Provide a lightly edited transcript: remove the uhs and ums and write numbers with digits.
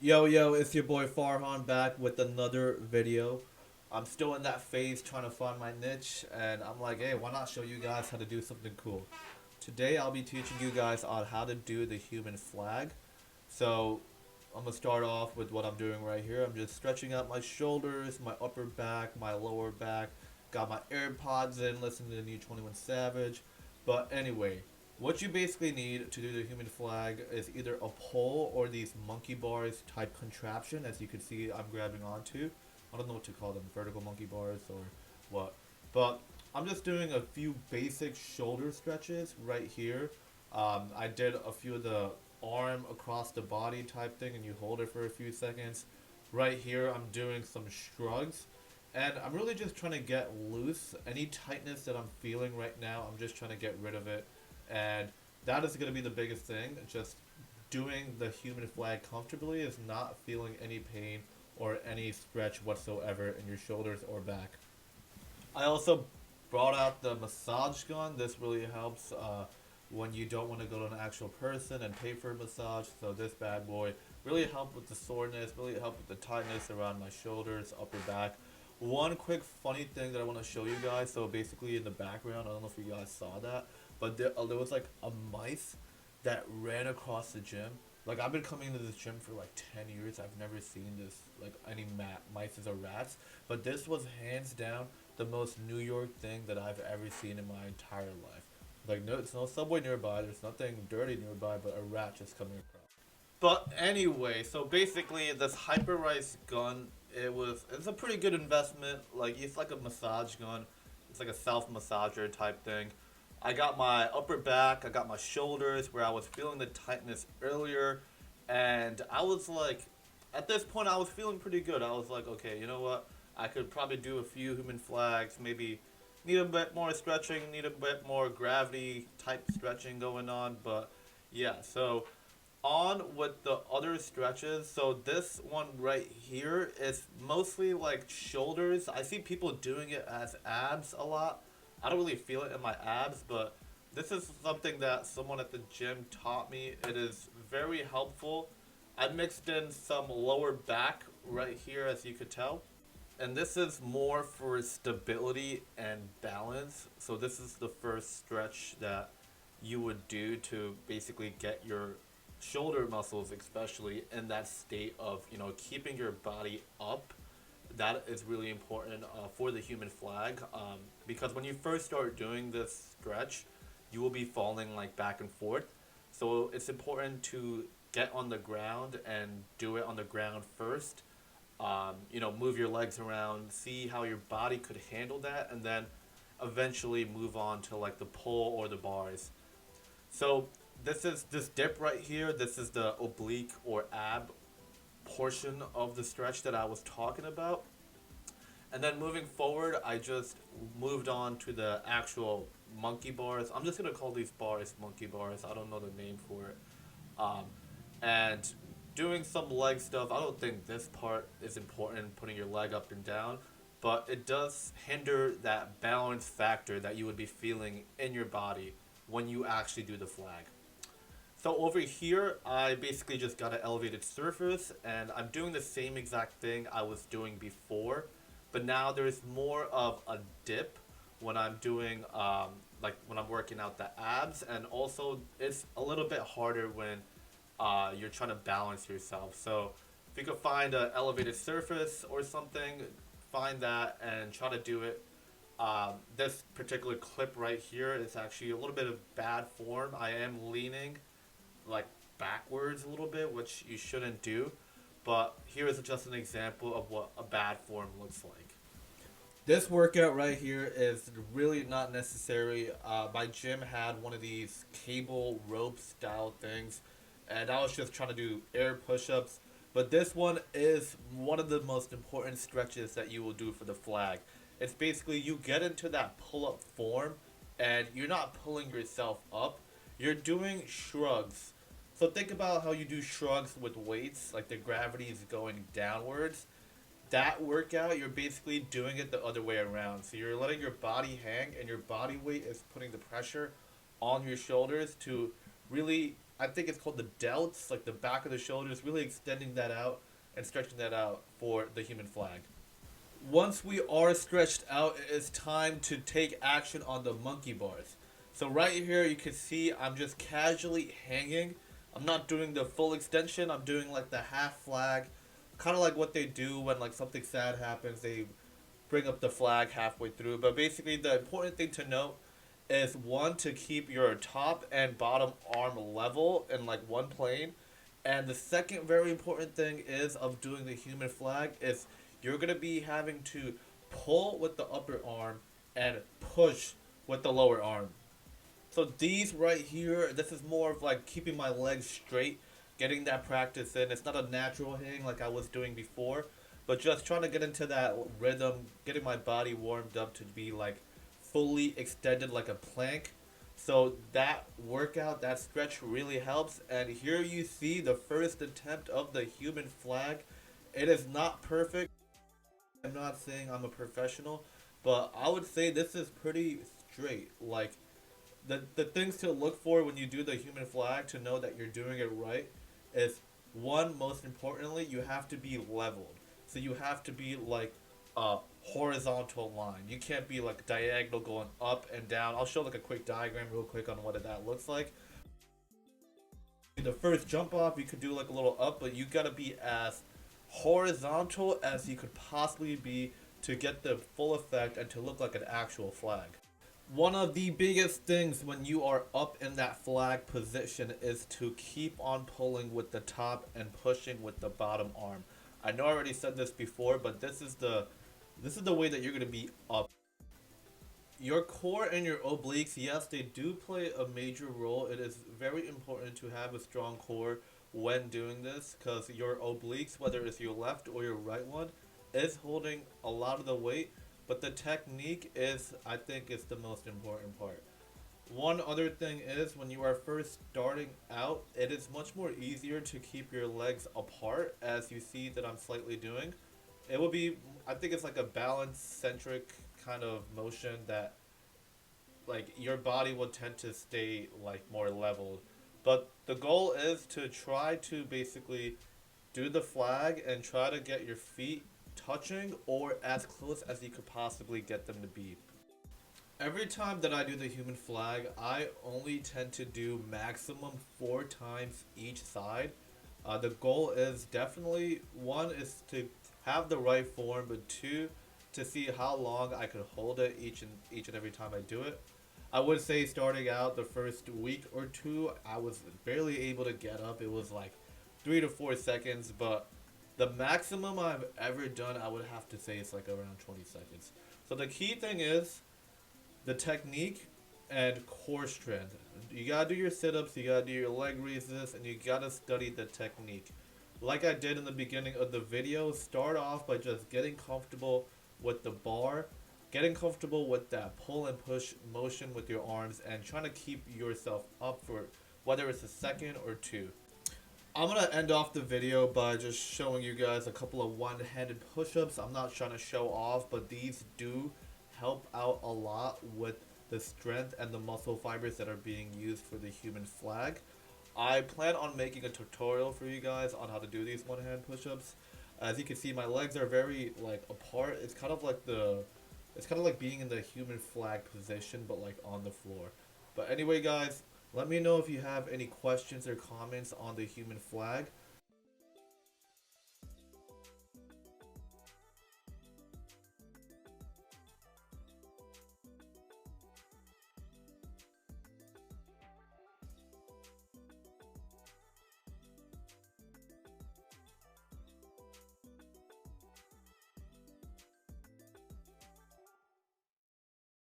Yo, yo, it's your boy Farhan back with another video. I'm still in that phase trying to find my niche, and I'm like, hey, why not show you guys how to do something cool? Today, I'll be teaching you guys on how to do the human flag. So, I'm gonna start off with what I'm doing right here. I'm just stretching out my shoulders, my upper back, my lower back. Got my AirPods in, listening to the new 21 Savage. But anyway, what you basically need to do the human flag is either a pole or these monkey bars type contraption, as you can see I'm grabbing onto. I don't know what to call them, vertical monkey bars or what. But I'm just doing a few basic shoulder stretches right here. I did a few of the arm across the body type thing, and you hold it for a few seconds. Right here, I'm doing some shrugs. And I'm really just trying to get loose. Any tightness that I'm feeling right now, I'm just trying to get rid of it. And that is going to be the biggest thing. Just doing the human flag comfortably is not feeling any pain or any stretch whatsoever in your shoulders or back. I also brought out the massage gun. This really helps when you don't want to go to an actual person and pay for a massage. So this bad boy really helped with the soreness, really helped with the tightness around my shoulders, upper back. One quick funny thing that I want to show you guys. So basically in the background, I don't know if you guys saw that, but there was like a mice that ran across the gym. Like I've been coming to this gym for like 10 years. I've never seen this like any mice or rats, but this was hands down the most New York thing that I've ever seen in my entire life. Like no, it's no subway nearby. There's nothing dirty nearby, but a rat just coming across. But anyway, so basically, this Hyperrise gun, it's a pretty good investment. Like it's like a massage gun. It's like a self massager type thing. I got my upper back, I got my shoulders where I was feeling the tightness earlier, and I was like, at this point, I was feeling pretty good. I was like, okay, you know what? I could probably do a few human flags, maybe need a bit more stretching, need a bit more gravity type stretching going on, but yeah, so on with the other stretches. So this one right here is mostly like shoulders. I see people doing it as abs a lot. I don't really feel it in my abs, but this is something that someone at the gym taught me. It is very helpful. I mixed in some lower back right here, as you could tell. And this is more for stability and balance. So this is the first stretch that you would do to basically get your shoulder muscles, especially in that state of keeping your body up. That is really important for the human flag, because when you first start doing this stretch, you will be falling like back and forth. So it's important to get on the ground and do it on the ground first. Move your legs around, see how your body could handle that, and then eventually move on to like the pull or the bars. So this is this dip right here. This is the oblique or ab portion of the stretch that I was talking about. And then moving forward, I just moved on to the actual monkey bars. I'm just gonna call these bars monkey bars. I don't know the name for it. Um, and doing some leg stuff. I don't think this part is important, putting your leg up and down, but it does hinder that balance factor that you would be feeling in your body when you actually do the flag. So over here, I basically just got an elevated surface, and I'm doing the same exact thing I was doing before, but now there's more of a dip when I'm doing like when I'm working out the abs, and also it's a little bit harder when you're trying to balance yourself. So if you could find an elevated surface or something, find that and try to do it. This particular clip right here is actually a little bit of bad form. I am leaning like backwards a little bit, which you shouldn't do. But here is just an example of what a bad form looks like. This workout right here is really not necessary. My gym had one of these cable rope style things, and I was just trying to do air push ups. But this one is one of the most important stretches that you will do for the flag. It's basically you get into that pull up form, and you're not pulling yourself up, you're doing shrugs. So think about how you do shrugs with weights, like the gravity is going downwards. That workout, you're basically doing it the other way around. So you're letting your body hang, and your body weight is putting the pressure on your shoulders to really I think it's called the delts, like the back of the shoulders, really extending that out and stretching that out for the human flag. Once we are stretched out, it is time to take action on the monkey bars. So right here you can see I'm just casually hanging. I'm not doing the full extension, I'm doing like the half flag. Kind of like what they do when like something sad happens, they bring up the flag halfway through. But basically the important thing to note is one, to keep your top and bottom arm level in like one plane. And the second very important thing is of doing the human flag is you're gonna be having to pull with the upper arm and push with the lower arm. So these right here, this is more of like keeping my legs straight, getting that practice in. It's not a natural hang like I was doing before, but just trying to get into that rhythm, getting my body warmed up to be like fully extended like a plank. So that workout, that stretch really helps. And here you see the first attempt of the human flag. It is not perfect. I'm not saying I'm a professional, but I would say this is pretty straight. Like the things to look for when you do the human flag to know that you're doing it right is one, most importantly, you have to be leveled. So you have to be like a horizontal line. You can't be like diagonal going up and down. I'll show like a quick diagram real quick on what that looks like. The first jump off, you could do like a little up, but you gotta be as horizontal as you could possibly be to get the full effect and to look like an actual flag. One of the biggest things when you are up in that flag position is to keep on pulling with the top and pushing with the bottom arm. I know I already said this before, but this is the way that you're going to be up. Your core and your obliques, yes, they do play a major role. It is very important to have a strong core when doing this because your obliques, whether it's your left or your right one, is holding a lot of the weight. But the technique is, I think, is the most important part. One other thing is when you are first starting out, it is much more easier to keep your legs apart as you see that I'm slightly doing. It will be, I think it's like a balance centric kind of motion that like your body will tend to stay like more leveled. But the goal is to try to basically do the flag and try to get your feet touching or as close as you could possibly get them to be. Every time that I do the human flag, I only tend to do maximum 4 times each side. The goal is definitely one is to have the right form, but two, to see how long I could hold it each and every time I do it. I would say starting out the first week or two, I was barely able to get up. It was like 3 to 4 seconds, but the maximum I've ever done, I would have to say, is like around 20 seconds. So the key thing is the technique and core strength. You gotta do your sit-ups, you gotta do your leg raises, and you gotta study the technique. Like I did in the beginning of the video, start off by just getting comfortable with the bar, getting comfortable with that pull and push motion with your arms, and trying to keep yourself up for whether it's a second or two. I'm gonna end off the video by just showing you guys a couple of one-handed push-ups. I'm not trying to show off, but these do help out a lot with the strength and the muscle fibers that are being used for the human flag. I plan on making a tutorial for you guys on how to do these one-hand push-ups. As you can see, my legs are very like apart. It's kind of like being in the human flag position, but like on the floor. But anyway, guys, let me know if you have any questions or comments on the human flag.